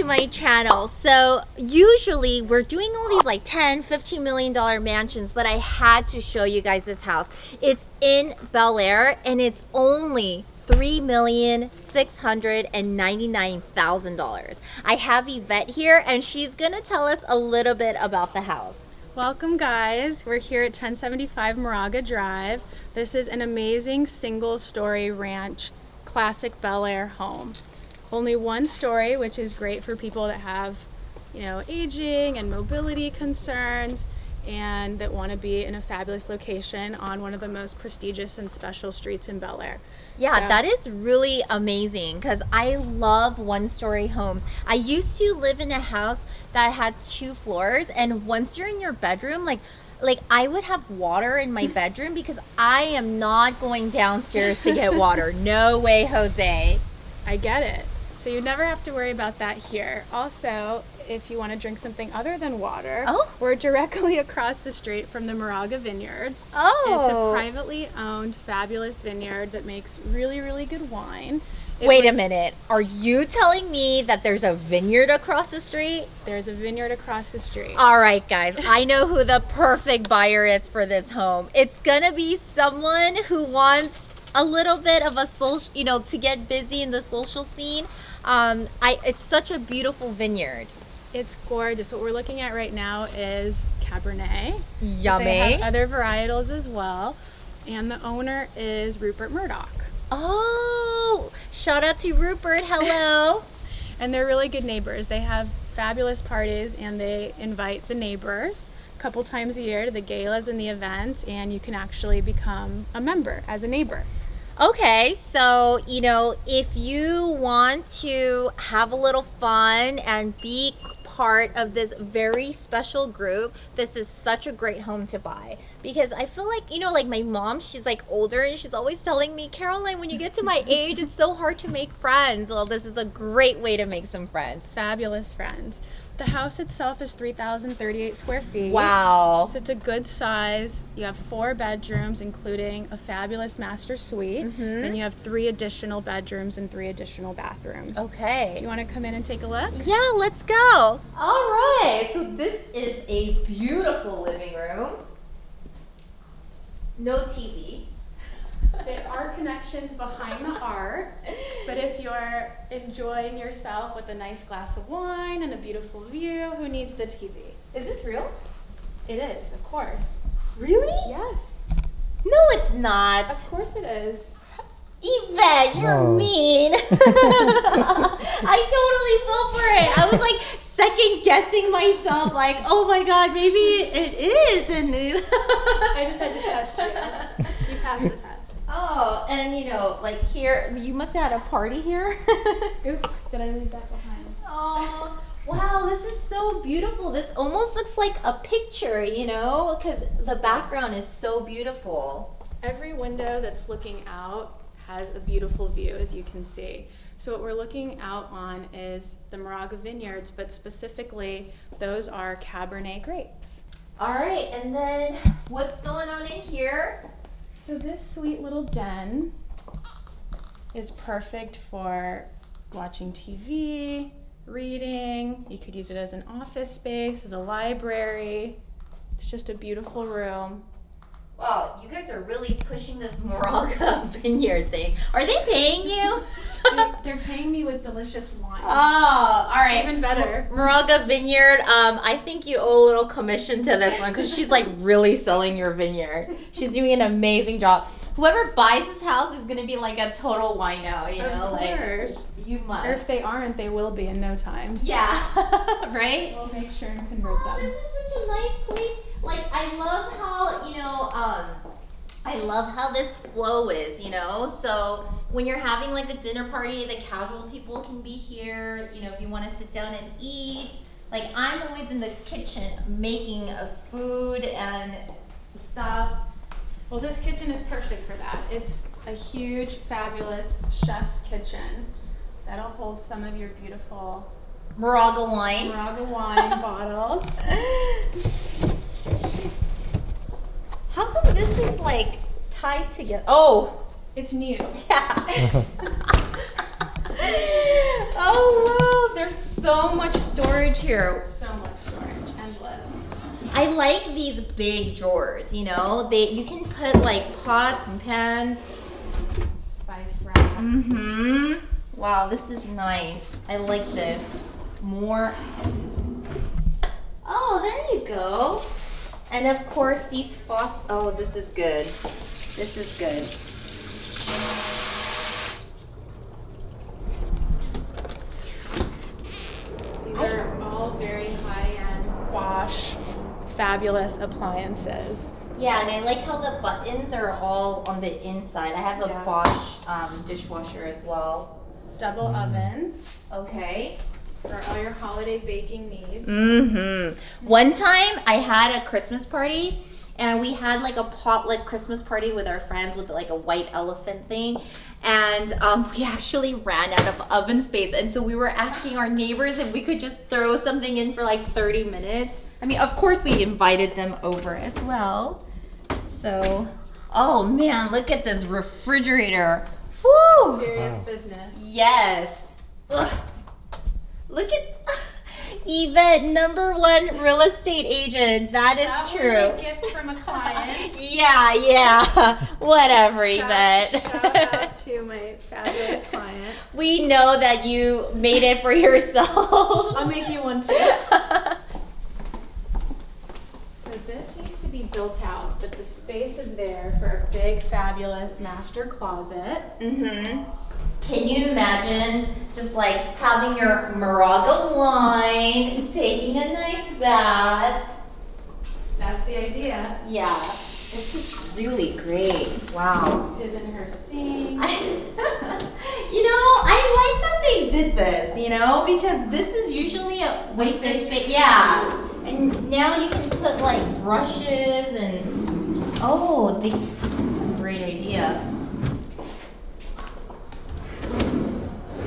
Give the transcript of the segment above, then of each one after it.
my channel. So usually we're doing all these like 10, $15 million mansions, but I had to show you guys this house. It's in Bel-Air and it's only $3,699,000. I have Yvette here and she's gonna tell us a little bit about the house. Welcome guys, we're here at 1075 Moraga Drive. This is an amazing single-story ranch, classic Bel-Air home. Only one story, which is great for people that have, aging and mobility concerns and that want to be in a fabulous location on one of the most prestigious and special streets in Bel-Air. Yeah, so that is really amazing because I love one-story homes. I used to live in a house that had 2 floors, and once you're in your bedroom, like I would have water in my bedroom because I am not going downstairs to get water. No way, Jose. I get it. So you never have to worry about that here. Also, if you want to drink something other than water, we're directly across the street from the Moraga Vineyards. It's a privately owned, fabulous vineyard that makes really, really good wine. Wait a minute. Are you telling me that there's a vineyard across the street? There's a vineyard across the street. All right, guys. I know who the perfect buyer is for this home. It's going to be someone who wants a little bit of a social, to get busy in the social scene. It's such a beautiful vineyard. It's gorgeous. What we're looking at right now is Cabernet. Yummy. They have other varietals as well. And the owner is Rupert Murdoch. Oh, shout out to Rupert. Hello. And they're really good neighbors. They have fabulous parties and they invite the neighbors a couple times a year to the galas and the events, and you can actually become a member as a neighbor. Okay, so, if you want to have a little fun and be part of this very special group, this is such a great home to buy. Because I feel like, like my mom, she's like older and she's always telling me, Caroline, when you get to my age, it's so hard to make friends. Well, this is a great way to make some friends. Fabulous friends. The house itself is 3,038 square feet. Wow. So it's a good size. You have 4 bedrooms, including a fabulous master suite. And you have 3 additional bedrooms and 3 additional bathrooms. Okay. Do you want to come in and take a look? Yeah, let's go. All right. So this is a beautiful living room. No TV. There are connections behind the art, but if you're enjoying yourself with a nice glass of wine and a beautiful view, who needs the TV? Is this real? It is, of course. Really? Yes. No, it's not. Of course it is. Yvette, you're mean. I totally fell for it. I was like second guessing myself, like, oh my God, maybe it is. And I just had to test you. You passed the test. Oh, and like here, you must have had a party here. Oops, did I leave that behind? Oh, wow, this is so beautiful. This almost looks like a picture, because the background is so beautiful. Every window that's looking out has a beautiful view, as you can see. So what we're looking out on is the Moraga Vineyards, but specifically, those are Cabernet grapes. All right, and then what's going on in here? So this sweet little den is perfect for watching TV, reading. You could use it as an office space, as a library. It's just a beautiful room. Wow, you guys are really pushing this Moraga Vineyard thing. Are they paying you? They're paying me with delicious wine. Oh, all right. Even better. Moraga Vineyard, I think you owe a little commission to this one because she's like really selling your vineyard. She's doing an amazing job. Whoever buys this house is going to be like a total wino, Of course. Like, you must. Or if they aren't, they will be in no time. Yeah, right? We'll make sure and convert them. This is such a nice place. Like, I love how, I love how this flow is, so when you're having like a dinner party, the casual people can be here, if you want to sit down and eat. Like, I'm always in the kitchen making food and stuff. Well, this kitchen is perfect for that. It's a huge, fabulous chef's kitchen that'll hold some of your beautiful Moraga wine bottles. How come this is like tied together? Oh, it's new. Yeah. Oh wow, there's so much storage here. So much storage, endless. I like these big drawers, you know? You can put like pots and pans. Spice rack. Mm-hmm. Wow, this is nice. I like this. More. Oh, there you go. And of course these faucets. Oh, this is good. This is good. These are all very high-end Bosch, fabulous appliances. Yeah, and I like how the buttons are all on the inside. I have a Yeah. Bosch dishwasher as well. Double ovens Okay. for all your holiday baking needs. Mm-hmm. One time I had a Christmas party and we had like a potluck Christmas party with our friends with like a white elephant thing. And we actually ran out of oven space. And so we were asking our neighbors if we could just throw something in for like 30 minutes. I mean, of course we invited them over as well. So, oh man, look at this refrigerator. Woo! Serious business. Yes. Ugh. Look at Yvette, #1 real estate agent. That is That true. was a gift from a client. Yeah. Whatever, Yvette. Shout out to my fabulous client. We know that you made it for yourself. I'll make you one too. So this needs to be built out, but the space is there for a big, fabulous master closet. Mm-hmm. Can you imagine just like having your Moraga wine, taking a nice bath? That's the idea. Yeah, this is really great. Wow. Is in her sink. You know, I like that they did this, you know, because this is usually a wasted space. Yeah. And now you can put like brushes and, oh, that's a great idea.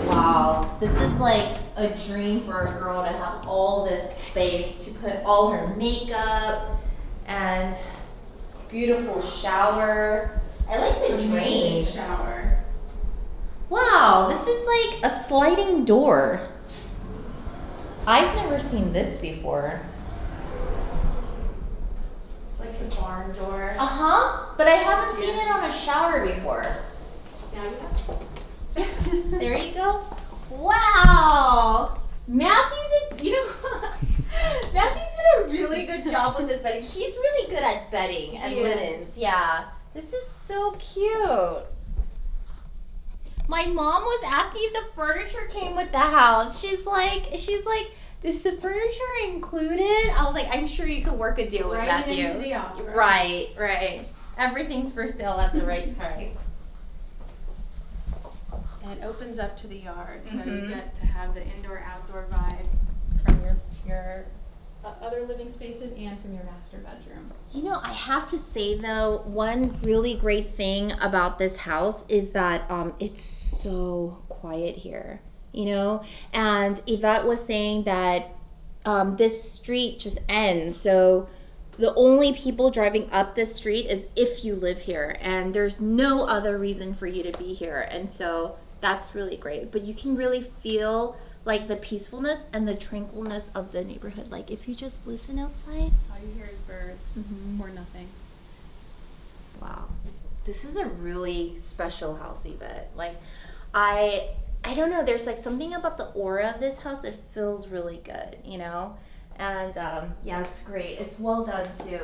Wow, this is like a dream for a girl to have all this space to put all her makeup and beautiful shower. I like the drain. Shower. Wow, this is like a sliding door. I've never seen this before. It's like the barn door. Uh-huh, but I haven't seen it on a shower before. Now you have. There you go. Wow! Matthew did, you know, Matthew did a really good job with this bedding. He's really good at bedding and He linens. is. Yeah. This is so cute. My mom was asking if the furniture came with the house. She's like, is the furniture included? I was like, I'm sure you could work a deal with Right Matthew. into the offer. Right. Everything's for sale at the right price. And it opens up to the yard, so you Mhm. get to have the indoor-outdoor vibe from your other living spaces and from your master bedroom. You know, I have to say though, one really great thing about this house is that it's so quiet here, you know? And Yvette was saying that this street just ends. So the only people driving up this street is if you live here, and there's no other reason for you to be here. And so that's really great. But you can really feel like the peacefulness and the tranquilness of the neighborhood. Like if you just listen outside. All you hear is birds Mhm. or nothing. Wow. This is a really special house, Yvette. Like I don't know, there's like something about the aura of this house. It feels really good, you know? And yeah, it's great. It's well done too.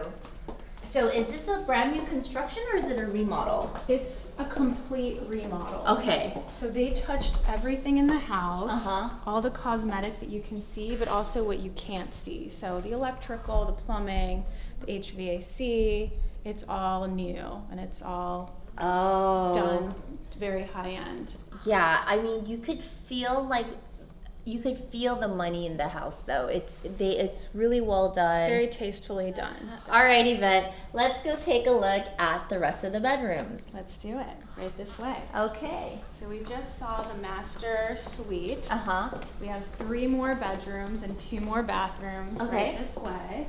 So is this a brand new construction or is it a remodel? It's a complete remodel. Okay. So they touched everything in the house, Uh-huh. all the cosmetic that you can see, but also what you can't see. So the electrical, the plumbing, the HVAC, it's all new and it's all Oh. done very high end. Yeah, I mean, you could feel the money in the house though. It's really well done. Very tastefully done. All right, Yvette, let's go take a look at the rest of the bedrooms. Let's do it right this way. Okay. So we just saw the master suite. Uh-huh. We have 3 more bedrooms and 2 more bathrooms Okay. right this way.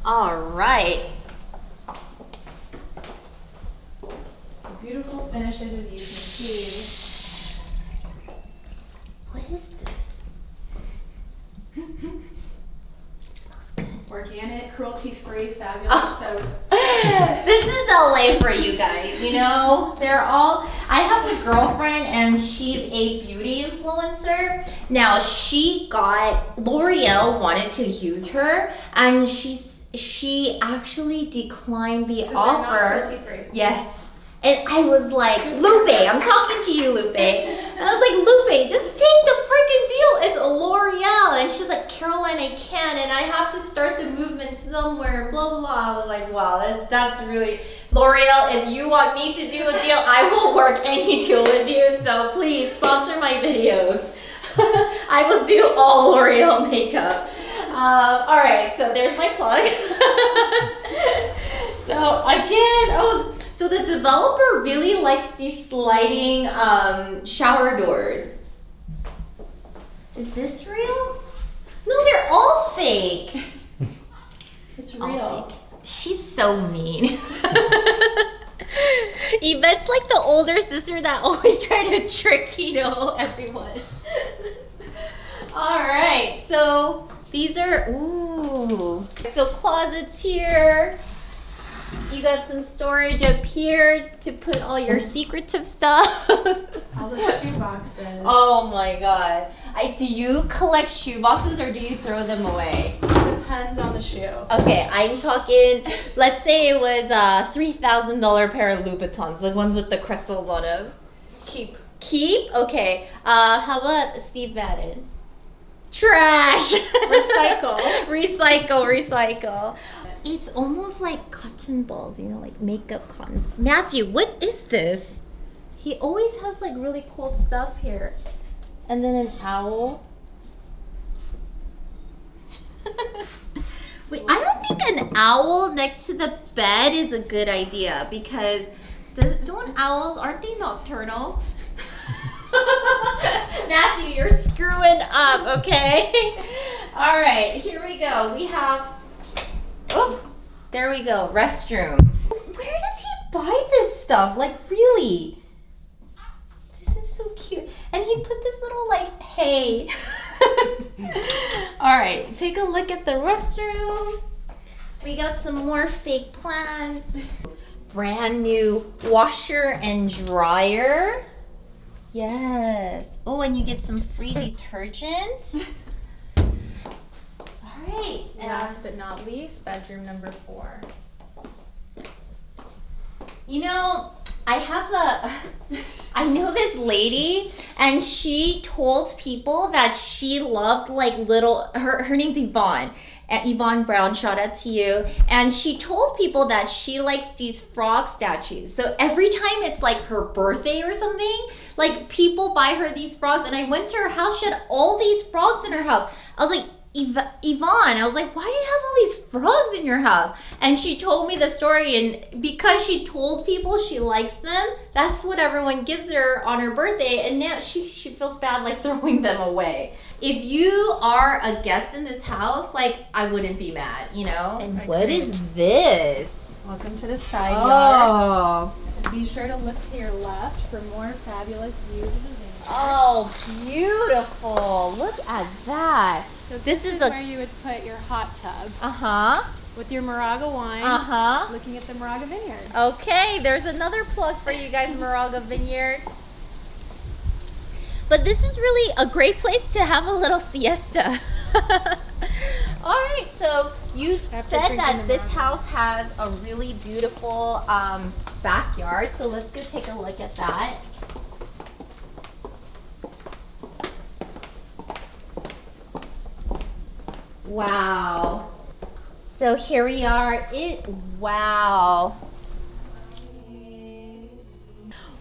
All right. So beautiful finishes as you can see. What is this? cruelty-free, fabulous soda. This is LA for you guys, you know? I have a girlfriend and she's a beauty influencer. Now L'Oreal wanted to use her and she actually declined the offer. They're not cruelty-free. Yes. And I was like, Lupe, I'm talking to you, Lupe. And I was like, Lupe, just take the freaking deal. It's L'Oreal. And she's like, Caroline, I can't. And I have to start the movement somewhere. Blah, blah, blah. I was like, wow, that's really... L'Oreal, if you want me to do a deal, I will work any deal with you. So please sponsor my videos. I will do all L'Oreal makeup. All right, so there's my plug. So again, so the developer really likes these sliding shower doors. Is this real? No, they're all fake. It's All real. fake. She's so mean. Yvette's like the older sister that always tried to trick, everyone. All right, so these are, so closets here. You got some storage up here to put all your secretive stuff. All the shoe boxes. Oh my God. Do you collect shoe boxes or do you throw them away? Depends on the shoe. Okay, I'm talking, let's say it was a $3,000 pair of Louboutins, the ones with the crystals on them. Keep. Keep? Okay. How about Steve Madden? Trash. Recycle. Recycle. It's almost like cotton balls, like makeup cotton. Matthew, what is this? He always has like really cool stuff here. And then an owl. Wait, I don't think an owl next to the bed is a good idea because aren't they nocturnal? Matthew, you're screwing up, okay? All right, here we go. We have, there we go, restroom. Where does he buy this stuff? Like, really? This is so cute. And he put this little, like, hay. All right, take a look at the restroom. We got some more fake plants. Brand new washer and dryer. Yes. Oh, and you get some free detergent. All right. Last but not least, bedroom number 4. I know this lady, and she told people that she loved her name's Yvonne. Yvonne Brown, shout out to you. And she told people that she likes these frog statues. So every time it's like her birthday or something, like people buy her these frogs. And I went to her house, she had all these frogs in her house. I was like, Yvonne, I was like, why do you have all these frogs in your house? And she told me the story, and because she told people she likes them, that's what everyone gives her on her birthday, and now she feels bad like throwing them away. If you are a guest in this house, like, I wouldn't be mad, And what is this? Welcome to the side yard. Oh. Be sure to look to your left for more fabulous views of the vineyard. Oh, beautiful. Look at that. So this is where you would put your hot tub. Uh-huh. With your Moraga wine. Uh-huh. Looking at the Moraga Vineyard. Okay, there's another plug for you guys, Moraga Vineyard. But this is really a great place to have a little siesta. All right, so you said that this house has a really beautiful backyard. So let's go take a look at that. Wow. So here we are. Wow.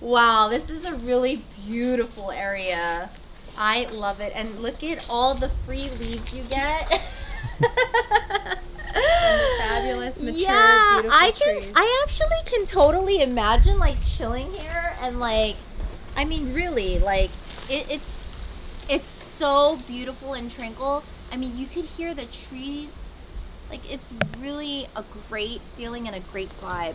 Wow, this is a really beautiful area. I love it. And look at all the free leaves you get. Fabulous, mature, beautiful trees. I actually can totally imagine like chilling here and really it's so beautiful and tranquil. I mean, you could hear the trees. It's really a great feeling and a great vibe.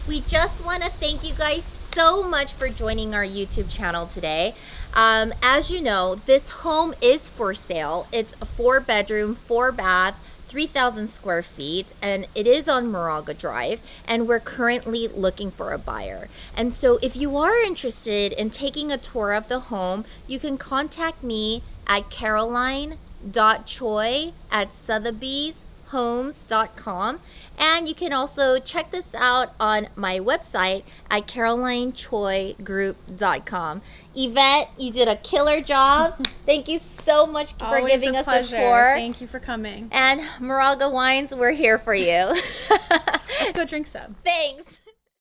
We just want to thank you guys so much for joining our YouTube channel today. As you know, this home is for sale. It's a 4-bedroom, 4-bath, 3,000 square feet, and it is on Moraga Drive, and we're currently looking for a buyer. And so if you are interested in taking a tour of the home, you can contact me at caroline.choi at sotheby'shomes.com. And you can also check this out on my website at caroline.choigroup.com. Yvette, you did a killer job. Thank you so much for Always giving a us pleasure. a tour. Thank you for coming. And Moraga Wines, we're here for you. Let's go drink some. Thanks.